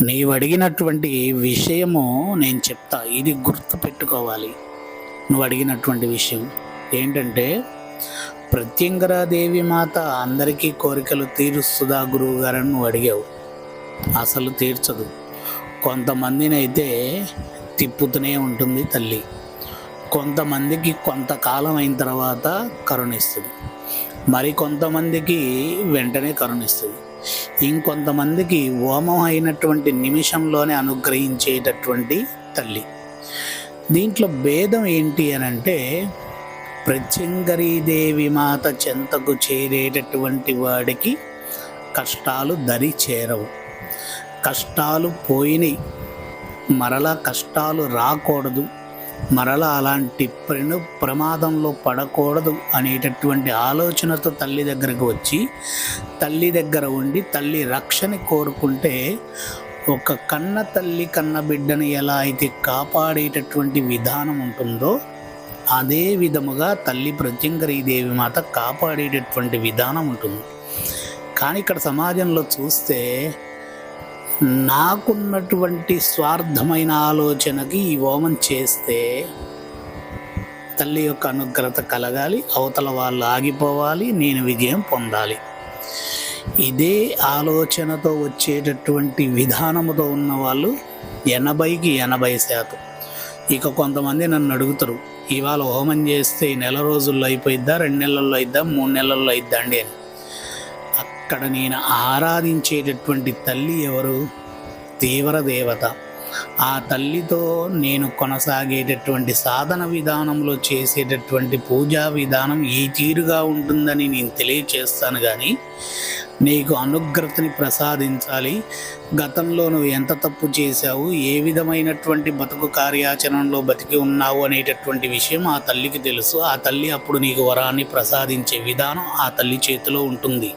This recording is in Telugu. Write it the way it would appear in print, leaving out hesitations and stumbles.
నీవు అడిగినటువంటి విషయము నేను చెప్తా, ఇది గుర్తు పెట్టుకోవాలి. నువ్వు అడిగినటువంటి విషయం ఏంటంటే, ప్రత్యంగరాదేవి మాత అందరికీ కోరికలు తీరుస్తుందా గురువు గారని నువ్వు అడిగావు. అసలు తీర్చదు. కొంతమందిని అయితే తిప్పుతూనే ఉంటుంది తల్లి. కొంతమందికి కొంతకాలం అయిన తర్వాత కరుణిస్తుంది, మరి కొంతమందికి వెంటనే కరుణిస్తుంది, ఇంకొంతమందికి హోమం అయినటువంటి నిమిషంలోనే అనుగ్రహించేటటువంటి తల్లి. దీంట్లో భేదం ఏంటి అని అంటే, ప్రత్యంగరీదేవి మాత చెంతకు చేరేటటువంటి వాడికి కష్టాలు దరి చేరవు. కష్టాలు పోయినాయి, మరలా కష్టాలు రాకూడదు, మరలా అలాంటి ప్రమాదంలో పడకూడదు అనేటటువంటి ఆలోచనతో తల్లి దగ్గరకు వచ్చి తల్లి దగ్గర ఉండి తల్లి రక్షణ కోరుకుంటే, ఒక కన్న తల్లి కన్న బిడ్డని ఎలా అయితే కాపాడేటటువంటి విధానం ఉంటుందో అదే విధముగా తల్లి ప్రత్యంగరీదేవి మాత కాపాడేటటువంటి విధానం ఉంటుంది. కానీ ఇక్కడ సమాజంలో చూస్తే, నాకున్నటువంటి స్వార్థమైన ఆలోచనకి ఈ హోమం చేస్తే తల్లి యొక్క అనుగ్రహత కలగాలి, అవతల వాళ్ళు ఆగిపోవాలి, నేను విజయం పొందాలి. ఇదే ఆలోచనతో వచ్చేటటువంటి విధానముతో ఉన్న వాళ్ళు 80కి 80%. ఇక కొంతమంది నన్ను అడుగుతారు, ఇవాళ హోమం చేస్తే నెల రోజుల్లో అయిపోయిద్దా, 2 నెలల్లో అయిద్దా, 3 నెలల్లో అయిద్దా అండి అని. అక్కడ నేను ఆరాధించేటటువంటి తల్లి ఎవరు? తీవ్ర దేవత. ఆ తల్లితో నేను కొనసాగేటటువంటి సాధన విధానంలో చేసేటటువంటి పూజా విధానం ఈ తీరుగా ఉంటుందని నేను తెలియచేస్తాను. కానీ నీకు అనుగ్రతని ప్రసాదించాలి. గతంలో నువ్వు ఎంత తప్పు చేశావు, ఏ విధమైనటువంటి బతుకు కార్యాచరణలో బతికి ఉన్నావు అనేటటువంటి విషయం ఆ తల్లికి తెలుసు. ఆ తల్లి అప్పుడు నీకు వరాన్ని ప్రసాదించే విధానం ఆ తల్లి చేతిలో ఉంటుంది.